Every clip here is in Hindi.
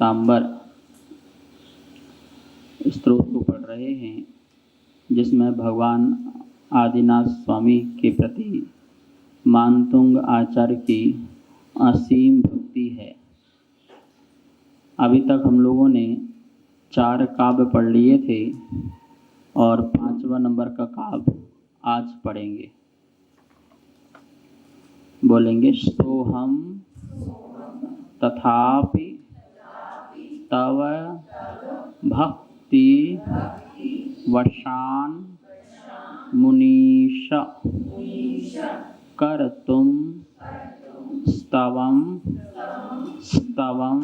पीताम्बर स्तोत्र को पढ़ रहे हैं, जिसमें भगवान आदिनाथ स्वामी के प्रति मानतुंग आचार्य की असीम भक्ति है। अभी तक हम लोगों ने 4 काव्य पढ़ लिए थे और 5वां नंबर का काव्य आज पढ़ेंगे। बोलेंगे सोहम तथापि तव भक्ति वशान मुनीश कर्तुम स्तवम स्तवम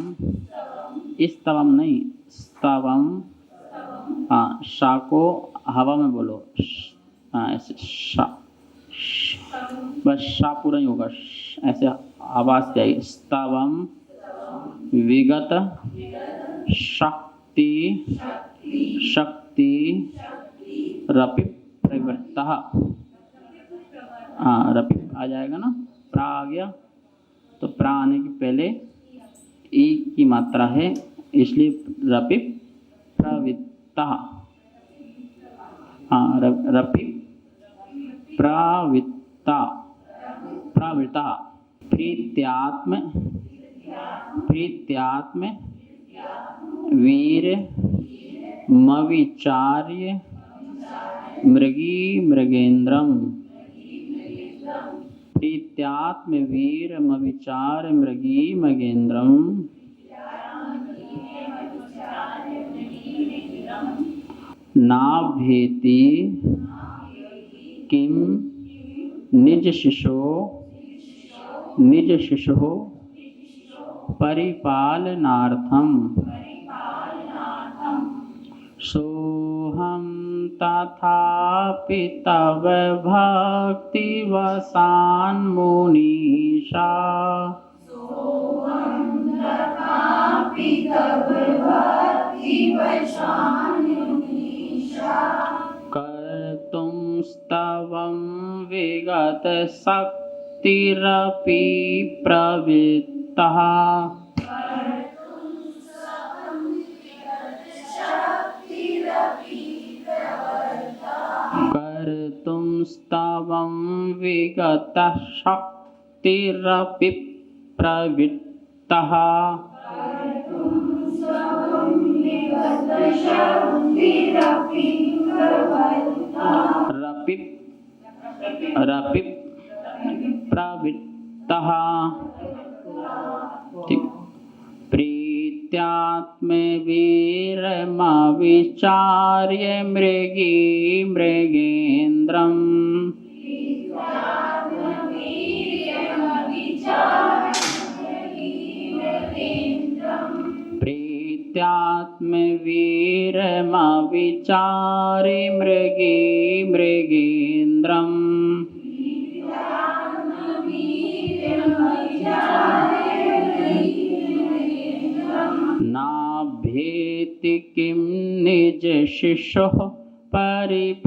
नहीं स्तवम। शा को हवा में बोलो, ऐसे शा, बस शा पूरा ही होगा, ऐसे आवाज से आएगी। स्तवम विगत शक्ति रपि प्रवृत्तः। रपि आ जाएगा ना, प्रा आ गया तो प्रा आने के पहले ई की मात्रा है, इसलिए रपि प्रवृत्तः। रपि प्रवृत्ता प्रीत्यात्म वीर मविचार्य मृगेन्द्रम। प्रीत्यात्म वीर मविचार्य मृगेन्द्रम नाभेति किम निज शिशो परिपालनार्थम। सोहम तथापि तव भक्ति वसान मुनीषा कर्तुं स्तवं विगत शक्तिरपि प्रवृत्तः। कर्तुं स्तवं विगत शक्तिरपि प्रवृत्तः। रपि प्रवृत्तः। प्रीत्यात्म वीरमविचार्य मृगेन्द्रम। प्रीत्यात्म वीरमविचार्य मृगेन्द्रम नाभेति किं निज शिशोः परिपालनार्थम।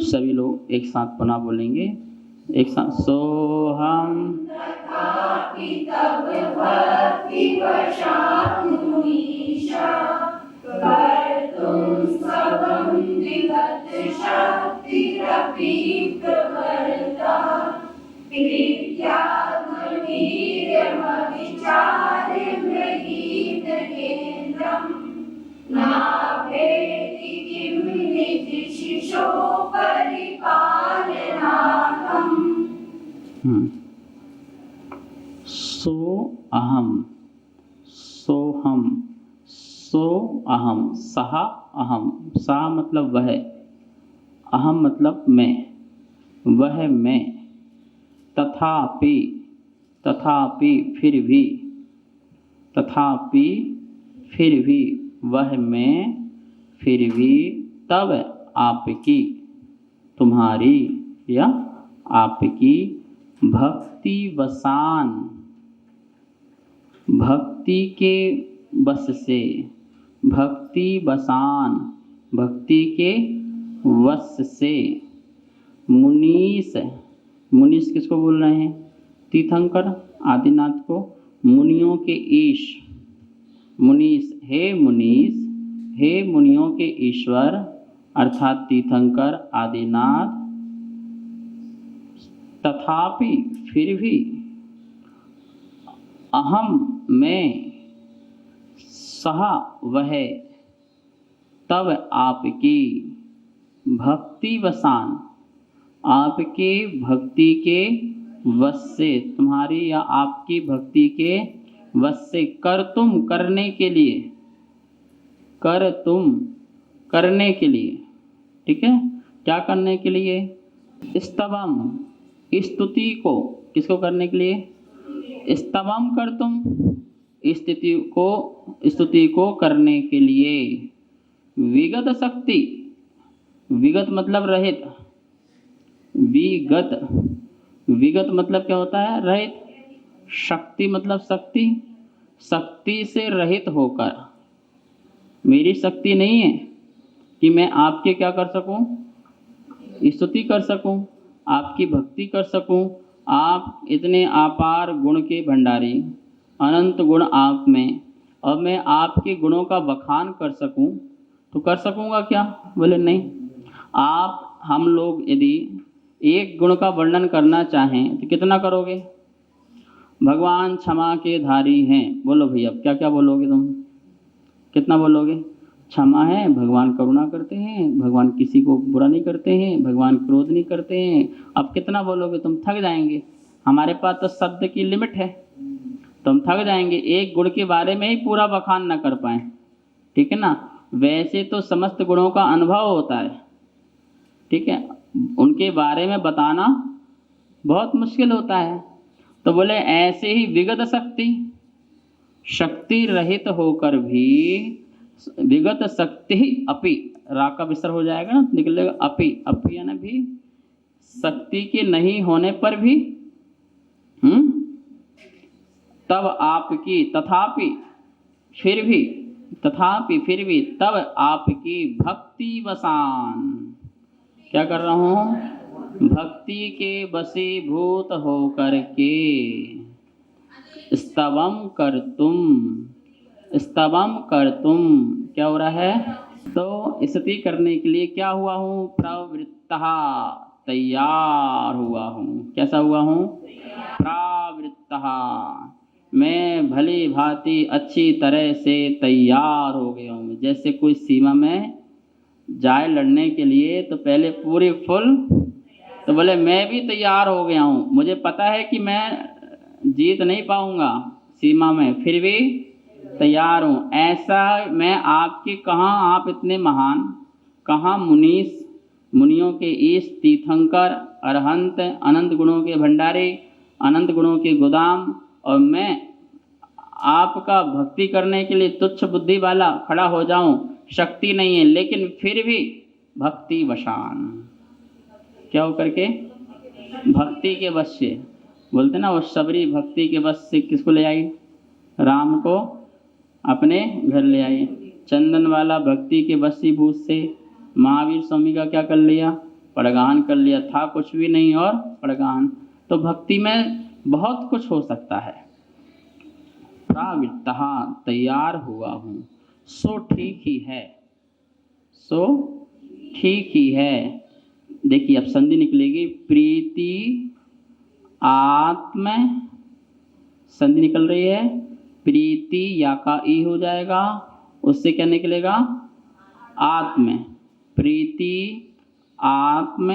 सभी लोग एक साथ पुनः बोलेंगे, एक साथ। सोहम सो अहम सोहम सो अहम सह अहम। सह मतलब वह, अहम मतलब मैं, वह मैं। तथापि फिर भी, तथापि फिर भी, वह मैं फिर भी तब आपकी तुम्हारी या आपकी भक्ति वसान, भक्ति के बस से, भक्ति वसान, भक्ति के वश से। मुनीस, मुनीस किसको बोल रहे हैं? तीर्थंकर आदिनाथ को। मुनियों के ईश, मुनीस, हे मुनीस, हे मुनियों के ईश्वर अर्थात तीर्थंकर आदिनाथ। तथापि फिर भी, अहम मैं, सह वह, तब आपकी भक्ति वसान, आपके भक्ति के वश से, तुम्हारी या आपकी भक्ति के वश से, कर तुम करने के लिए, कर तुम करने के लिए, ठीक है, क्या करने के लिए? स्तवम, स्तुति को, किसको करने के लिए? स्तवम कर तुम, स्तुति को करने के लिए। विगत शक्ति, विगत मतलब रहित, विगत, विगत मतलब क्या होता है? रहित। शक्ति मतलब शक्ति, शक्ति से रहित होकर, मेरी शक्ति नहीं है कि मैं आपके क्या कर सकूं? स्तुति कर सकूं, आपकी भक्ति कर सकूं। आप इतने अपार गुण के भंडारी, अनंत गुण आप में, और मैं आपके गुणों का बखान कर सकूं तो कर सकूंगा क्या? बोले नहीं। आप, हम लोग यदि एक गुण का वर्णन करना चाहें तो कितना करोगे? भगवान क्षमा के धारी हैं, बोलो भैया क्या क्या बोलोगे तुम? कितना बोलोगे? क्षमा है, भगवान करुणा करते हैं, भगवान किसी को बुरा नहीं करते हैं, भगवान क्रोध नहीं करते हैं। अब कितना बोलोगे? तुम थक जाएंगे। हमारे पास तो शब्द की लिमिट है, तो हम थक जाएंगे, एक गुण के बारे में ही पूरा बखान ना कर पाए, ठीक है ना। वैसे तो समस्त गुणों का अनुभव होता है, ठीक है, उनके बारे में बताना बहुत मुश्किल होता है। तो बोले ऐसे ही विगत शक्ति, शक्ति रहित होकर भी, विगत शक्ति ही अपि, रा का विसर्ग हो जाएगा ना, निकलेगा अपि, अपि यानी भी, शक्ति के नहीं होने पर भी, तब आपकी, तथापि फिर भी, तथापि फिर भी, तब आपकी भक्ति वसान, क्या कर रहा हूँ? भक्ति के वशीभूत होकर के, स्तवम कर तुम, स्तवम कर तुम, क्या हो रहा है? तो स्तुति करने के लिए क्या हुआ हूँ? प्रवृत्तः, तैयार हुआ हूँ। कैसा हुआ हूँ? प्रवृत्तः, मैं भली भांति अच्छी तरह से तैयार हो गया हूँ। जैसे कोई सीमा में जाए लड़ने के लिए तो पहले पूरी फुल, तो बोले मैं भी तैयार हो गया हूँ, मुझे पता है कि मैं जीत नहीं पाऊंगा सीमा में, फिर भी तैयार हूँ। ऐसा मैं आपके, कहाँ आप इतने महान, कहाँ मुनीस, मुनियों के ईश, तीर्थंकर, अरहंत, अनंत गुणों के भंडारी, अनंत गुणों के गोदाम, और मैं आपका भक्ति करने के लिए तुच्छ बुद्धि वाला खड़ा हो जाऊं, शक्ति नहीं है, लेकिन फिर भी भक्ति वशान, क्या हो करके? भक्ति के वश से। बोलते ना वो सबरी भक्ति के वश से किसको ले आई? राम को अपने घर ले आई। चंदन वाला भक्ति के वशीभूत से महावीर स्वामी का क्या कर लिया? पड़गान कर लिया। था कुछ भी नहीं और पड़गान। तो भक्ति में बहुत कुछ हो सकता है। प्रावृत्तः, तैयार हुआ हूँ, सो ठीक ही है, सो ठीक ही है। देखिए अब संधि निकलेगी, प्रीति आत्म, संधि निकल रही है, प्रीति या का ई हो जाएगा, उससे क्या निकलेगा? आत्म, प्रीति आत्म,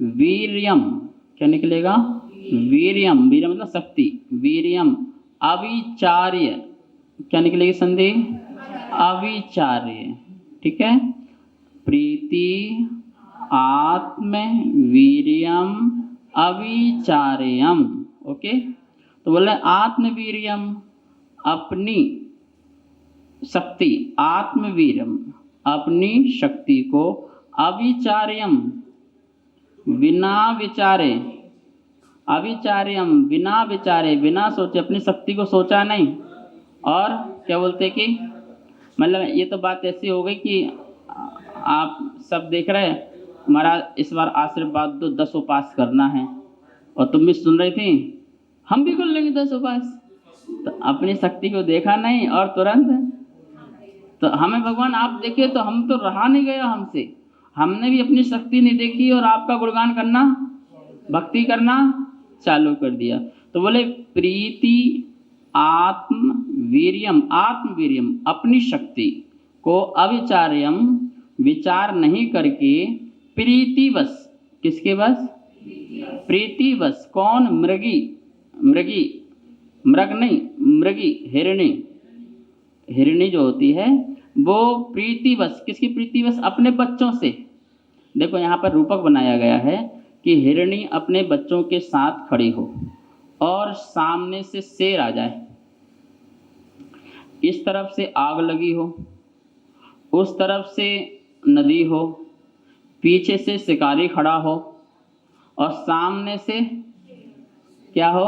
वीर्यम, क्या निकलेगा? वीर्यम, वीर्यम मतलब शक्ति, वीर्यम, अविचार्य, क्या निकलेगी संधि? अविचार्य, ठीक है। प्रीति आत्म वीर्यम अविचार्यम, ओके। तो बोले आत्मवीर्यम, अपनी शक्ति, आत्मवीर्यम, अपनी शक्ति को, अविचार्यम, बिना विचारे, अविचार्यम, बिना विचारे, बिना सोचे, अपनी शक्ति को सोचा नहीं। और क्या बोलते कि मतलब ये तो बात ऐसी हो गई कि आप सब देख रहे हैं, महाराज इस बार आशीर्वाद दो, 10 उपास करना है, और तुम भी सुन रही थी हम भी कर लेंगे 10 उपास। तो अपनी शक्ति को देखा नहीं और तुरंत, तो हमें भगवान आप देखे तो हम तो रहा नहीं गया हमसे, हमने भी अपनी शक्ति नहीं देखी और आपका गुणगान करना, भक्ति करना चालू कर दिया। तो बोले प्रीति आत्म वीर्यम, अपनी शक्ति को अविचार्यम, विचार नहीं करके, प्रीतिवश, किसके वश? प्रीतिवश। कौन? मृगी, मृग नहीं, मृगी, हिरणी जो होती है वो प्रीतिवश, किसकी प्रीतिवश? अपने बच्चों से। देखो यहाँ पर रूपक बनाया गया है कि हिरणी अपने बच्चों के साथ खड़ी हो और सामने से शेर आ जाए, इस तरफ से आग लगी हो, उस तरफ से नदी हो, पीछे से शिकारी खड़ा हो और सामने से क्या हो?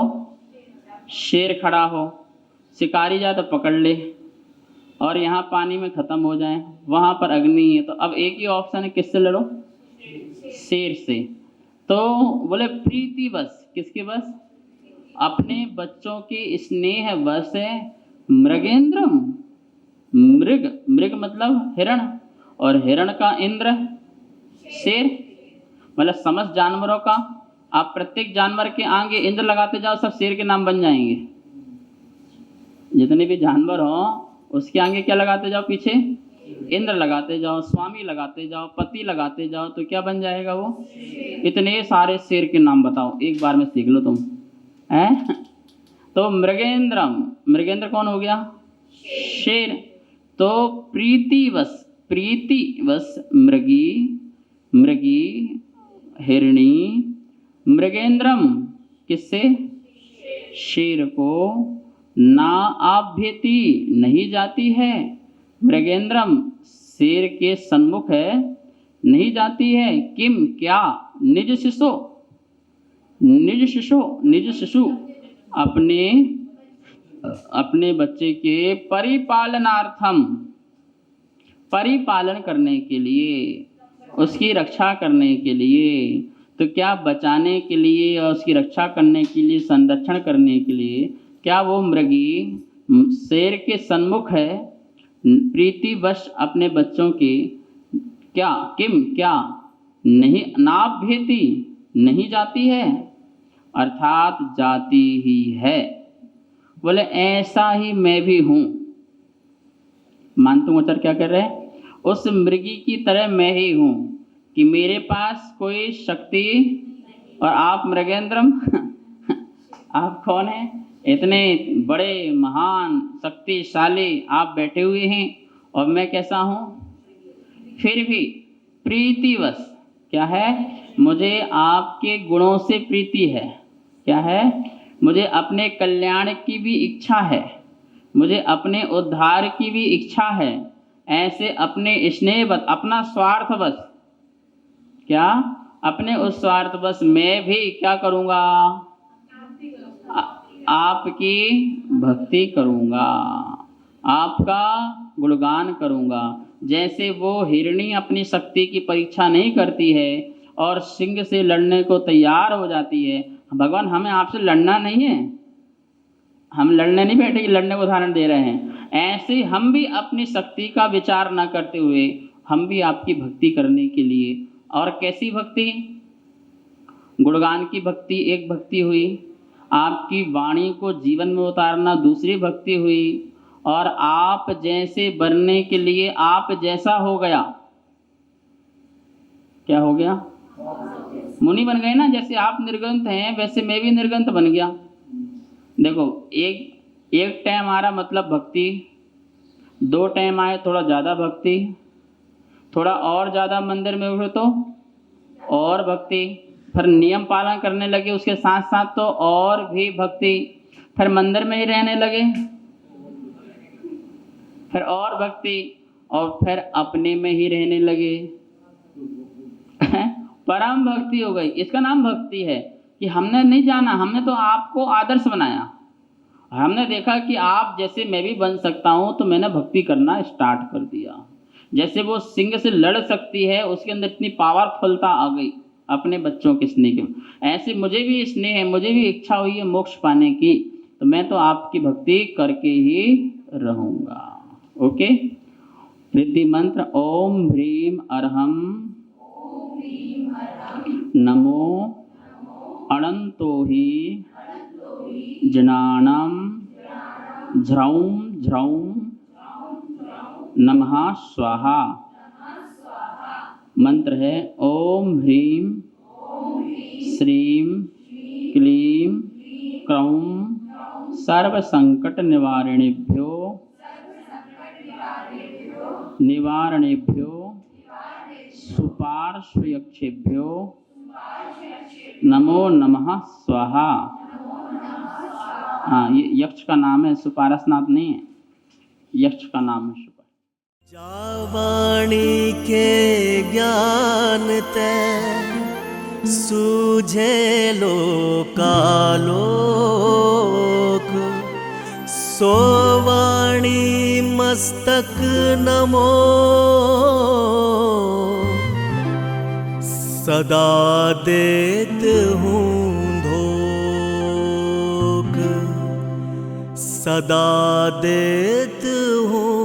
शेर खड़ा हो। शिकारी जाए तो पकड़ ले और यहाँ पानी में खत्म हो जाए, वहाँ पर अग्नि है, तो अब एक ही ऑप्शन है, किससे लड़ो? शेर से। तो बोले प्रीतिवश, किसके वश? अपने बच्चों के स्नेह वश मृगेंद्रम, मृग मतलब हिरण, और हिरण का इंद्र शेर, मतलब समस्त जानवरों का। आप प्रत्येक जानवर के आगे इंद्र लगाते जाओ, सब शेर के नाम बन जाएंगे। जितने भी जानवर हो उसके आगे क्या लगाते जाओ? पीछे इंद्र लगाते जाओ, स्वामी लगाते जाओ, पति लगाते जाओ, तो क्या बन जाएगा वो? इतने सारे शेर के नाम बताओ, एक बार में सीख लो तुम, हैं? तो मृगेंद्रम, मृगेंद्र कौन हो गया? शेर। तो प्रीतिवश मृगी, हिरणी, मृगेंद्रम, किससे? शेर को, ना आभ्यति, नहीं जाती है, मृगेंद्रम, शेर के सन्मुख है, नहीं जाती है, किम, क्या? निज शिशु, अपने बच्चे के परिपालनार्थम, परिपालन करने के लिए, उसकी रक्षा करने के लिए। तो क्या? बचाने के लिए और उसकी रक्षा करने के लिए, संरक्षण करने के लिए। क्या वो मृगी शेर के सन्मुख है, प्रीतिवश अपने बच्चों के, क्या? किम, क्या? नहीं, नाभ्यति, नहीं जाती है, अर्थात जाती ही है। बोले ऐसा ही मैं भी हूँ। मानतु आचार्य क्या कर रहे हैं? उस मृगी की तरह मैं ही हूँ कि मेरे पास कोई शक्ति, और आप मृगेंद्रम आप कौन हैं? इतने बड़े महान शक्तिशाली आप बैठे हुए हैं, और मैं कैसा हूँ? फिर भी प्रीतिवश, क्या है? मुझे आपके गुणों से प्रीति है। क्या है? मुझे अपने कल्याण की भी इच्छा है, मुझे अपने उद्धार की भी इच्छा है। ऐसे अपने स्नेहवश, अपना स्वार्थवश, क्या? अपने उस स्वार्थवश मैं भी क्या करूँगा? आपकी भक्ति करूँगा, आपका गुणगान करूँगा। जैसे वो हिरणी अपनी शक्ति की परीक्षा नहीं करती है और सिंह से लड़ने को तैयार हो जाती है, भगवान हमें आपसे लड़ना नहीं है, हम लड़ने नहीं बैठे कि लड़ने को उदाहरण दे रहे हैं। ऐसे हम भी अपनी शक्ति का विचार न करते हुए हम भी आपकी भक्ति करने के लिए। और कैसी भक्ति? गुणगान की भक्ति एक भक्ति हुई, आपकी वाणी को जीवन में उतारना दूसरी भक्ति हुई, और आप जैसे बनने के लिए आप जैसा हो गया। क्या हो गया? मुनि बन गए ना। जैसे आप निर्गंत हैं वैसे मैं भी निर्गंत बन गया। देखो एक टाइम आ रहा मतलब भक्ति, 2 टाइम आए थोड़ा ज़्यादा भक्ति, थोड़ा और ज़्यादा मंदिर में उठो तो और भक्ति, फिर नियम पालन करने लगे उसके साथ साथ तो और भी भक्ति, फिर मंदिर में ही रहने लगे फिर और भक्ति, और फिर अपने में ही रहने लगे परम भक्ति हो गई। इसका नाम भक्ति है कि हमने नहीं जाना, हमने तो आपको आदर्श बनाया, हमने देखा कि आप जैसे मैं भी बन सकता हूँ, तो मैंने भक्ति करना स्टार्ट कर दिया। जैसे वो सिंह से लड़ सकती है, उसके अंदर इतनी पावरफुलता आ गई अपने बच्चों के स्नेह के, ऐसे मुझे भी स्नेह है, मुझे भी इच्छा हुई है मोक्ष पाने की, तो मैं तो आपकी भक्ति करके ही रहूँगा। ओके, रिद्धि मंत्र ओम ह्रीम अर्हम नमो अनंतो ही जनानम झ्रौं झ्रौं नमः स्वाहा। मंत्र है ओम ह्रीम श्रीम क्लीम क्रौं सर्व संकट निवारणेभ्यो सुपार्श्वयक्षेभ्यो नमो नमः स्वाहा। हाँ, ये यक्ष का नाम है, सुपारसनाथ नहीं है, यक्ष का नाम है सुपार। जावाणी के ज्ञान ते सूझे लोकालोक, सोवाणी मस्तक नमो सदा देत हूँ धोक, सदा देत हूँ